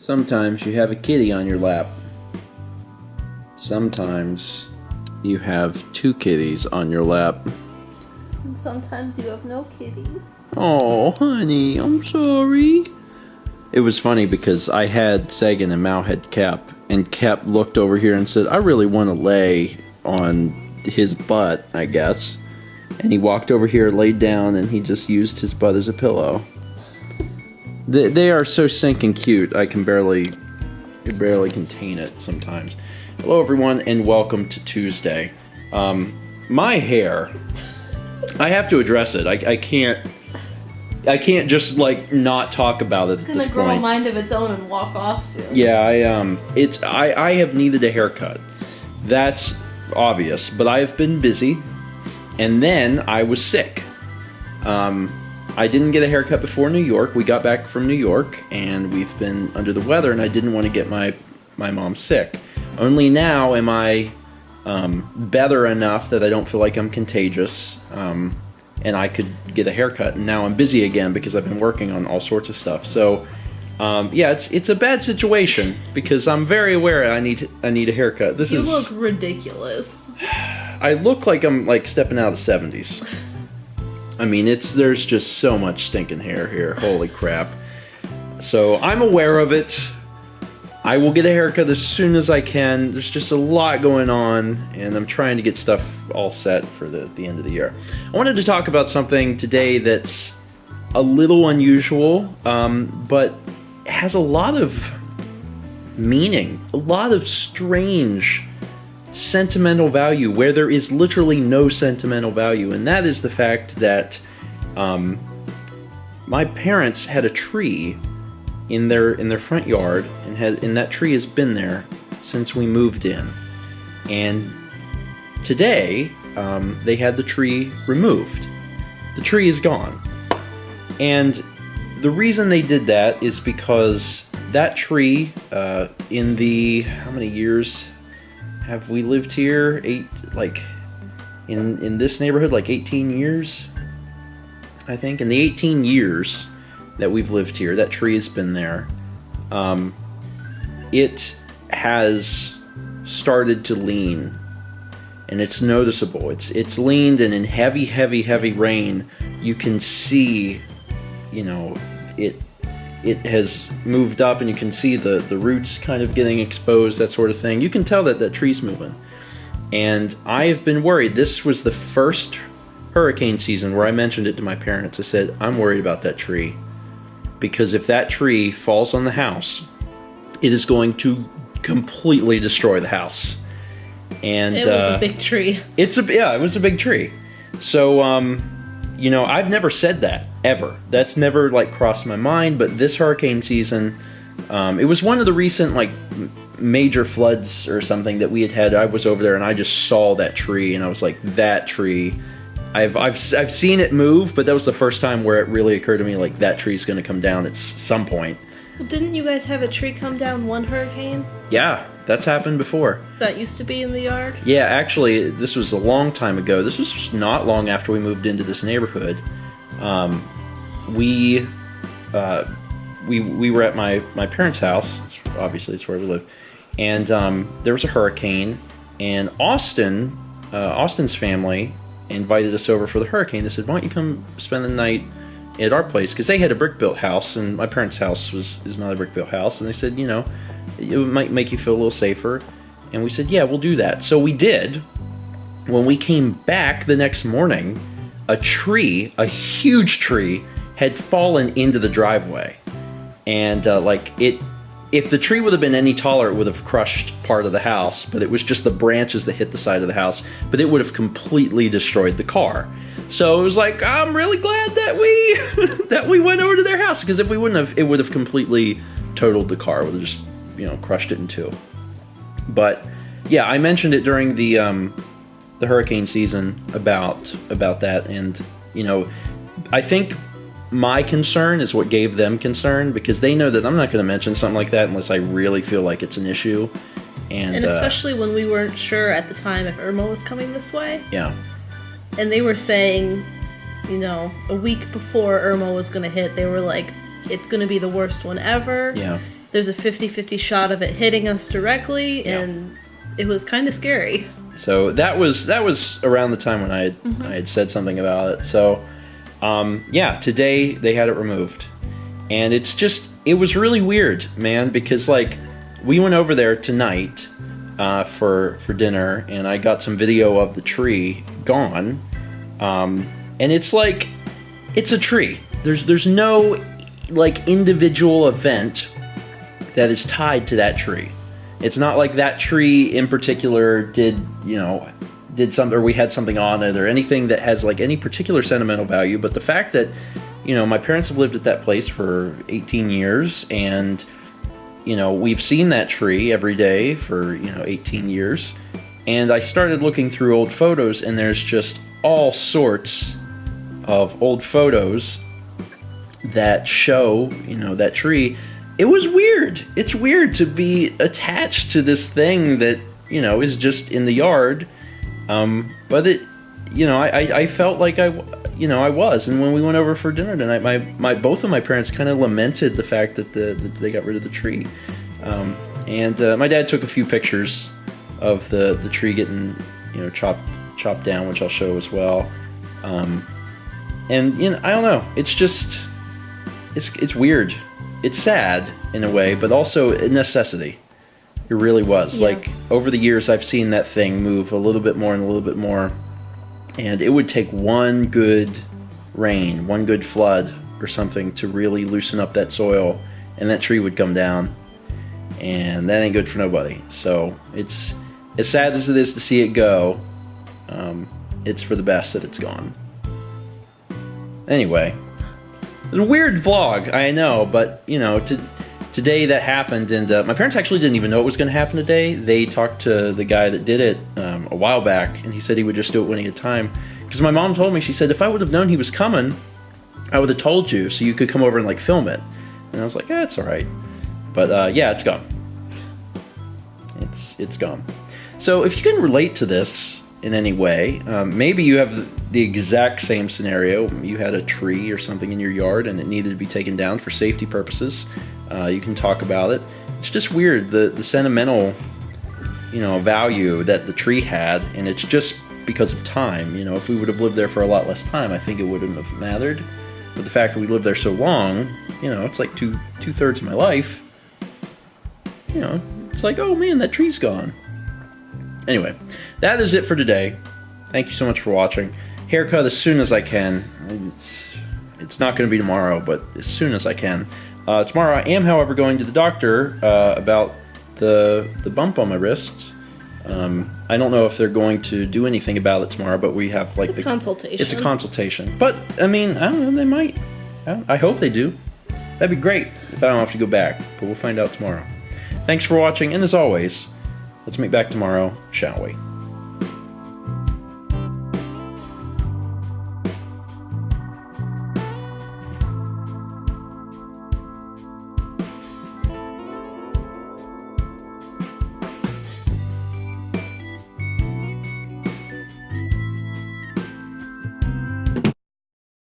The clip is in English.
Sometimes you have a kitty on your lap. Sometimes you have two kitties on your lap. And sometimes you have no kitties. Oh, honey, I'm sorry. It was funny because I had Sagan and Mao had Cap, and Cap looked over here and said, I really want to lay on his butt, I guess. And he walked over here, laid down, and he just used his butt as a pillow. They are so stinking cute, I can barely contain it sometimes. Hello everyone, and welcome to Tuesday. My hair, I have to address it. I can't just like not talk about it at this point. It's gonna grow a mind of its own and walk off soon. Yeah, I have needed a haircut. That's obvious, but I have been busy, and then I was sick. I didn't get a haircut before New York. We got back from New York, and we've been under the weather, and I didn't want to get my mom sick. Only now am I better enough that I don't feel like I'm contagious, and I could get a haircut. And now I'm busy again because I've been working on all sorts of stuff. So, yeah, it's a bad situation because I'm very aware I need a haircut. You look ridiculous. I look like I'm like stepping out of the 70s. I mean, there's just so much stinking hair here. Holy crap. So I'm aware of it. I will get a haircut as soon as I can. There's just a lot going on, and I'm trying to get stuff all set for the end of the year. I wanted to talk about something today that's a little unusual, but has a lot of meaning, a lot of strange sentimental value where there is literally no sentimental value, and that is the fact that my parents had a tree in their front yard, and that tree has been there since we moved in. And today they had the tree removed. The tree is gone, and the reason they did that is because that tree in the how many years have we lived here? In this neighborhood, like 18 years, I think. In the 18 years that we've lived here, that tree has been there. It has started to lean, and it's noticeable. It's leaned, and in heavy rain, you can see, it has moved up, and you can see the roots kind of getting exposed, that sort of thing. You can tell that tree's moving. And I have been worried. This was the first hurricane season where I mentioned it to my parents. I said, I'm worried about that tree. Because if that tree falls on the house, it is going to completely destroy the house. And it was a big tree. It was a big tree. So, I've never said that, ever. That's never, crossed my mind, but this hurricane season, it was one of the recent, major floods or something that we had. I was over there, and I just saw that tree, and I was like, that tree, I've seen it move, but that was the first time where it really occurred to me, that tree's going to come down at some point. Well, didn't you guys have a tree come down one hurricane? Yeah, that's happened before. That used to be in the yard? Yeah, actually, this was a long time ago. This was not long after we moved into this neighborhood. We were at my parents' house. Obviously, it's where we live. And there was a hurricane, and Austin's family invited us over for the hurricane. They said, why don't you come spend the night at our place? Because they had a brick-built house, and my parents' house is not a brick-built house. And they said, it might make you feel a little safer. And we said, yeah, we'll do that. So we did. When we came back the next morning, a huge tree, had fallen into the driveway. And if the tree would have been any taller, it would have crushed part of the house, but it was just the branches that hit the side of the house, but it would have completely destroyed the car. So it was I'm really glad that we went over to their house, because if we wouldn't have, it would have completely totaled the car. It would have just, crushed it in two. But yeah, I mentioned it during the hurricane season about that, and I think my concern is what gave them concern, because they know that I'm not going to mention something like that unless I really feel like it's an issue. And especially when we weren't sure at the time if Irma was coming this way. Yeah. And they were saying, a week before Irma was going to hit, they were like, it's going to be the worst one ever. Yeah. there's a 50-50 shot of it hitting us directly, and it was kind of scary. So that was around the time when I had said something about it. So yeah, today they had it removed, and it was really weird, man, because like we went over there tonight for dinner, and I got some video of the tree gone, and it's like it's a tree. There's no like individual event that is tied to that tree. It's not like that tree in particular did something, or we had something on it, or anything that has like any particular sentimental value. But the fact that, my parents have lived at that place for 18 years, and, we've seen that tree every day for, 18 years. And I started looking through old photos, and there's just all sorts of old photos that show, that tree. It was weird. It's weird to be attached to this thing that, is just in the yard. But it, I felt like I was. And when we went over for dinner tonight, both of my parents kind of lamented the fact that they got rid of the tree. And my dad took a few pictures of the tree getting, chopped down, which I'll show as well. And, I don't know. It's just, it's weird. It's sad in a way, but also a necessity. It really was. Yeah. Like, over the years, I've seen that thing move a little bit more and a little bit more, and it would take one good rain, one good flood or something to really loosen up that soil, and that tree would come down, and that ain't good for nobody. So it's as sad as it is to see it go. It's for the best that it's gone. Anyway. It was a weird vlog, I know, but, today that happened, and my parents actually didn't even know it was going to happen today. They talked to the guy that did it a while back, and he said he would just do it when he had time. Because my mom told me, she said, if I would have known he was coming, I would have told you so you could come over and, like, film it. And I was like, it's all right. But, yeah, it's gone. It's gone. So if you can relate to this in any way, maybe you have the exact same scenario. You had a tree or something in your yard and it needed to be taken down for safety purposes. You can talk about it. It's just weird, the sentimental, value that the tree had, and it's just because of time. If we would have lived there for a lot less time, I think it wouldn't have mattered. But the fact that we lived there so long, it's like two-thirds of my life. It's like, oh man, that tree's gone. Anyway, that is it for today. Thank you so much for watching. Haircut as soon as I can. It's not going to be tomorrow, but as soon as I can. Tomorrow I am, however, going to the doctor about the bump on my wrist. I don't know if they're going to do anything about it tomorrow, but we have like it's a consultation. It's a consultation. But, I mean, I don't know, they might. I hope they do. That'd be great if I don't have to go back, but we'll find out tomorrow. Thanks for watching, and as always, let's meet back tomorrow, shall we?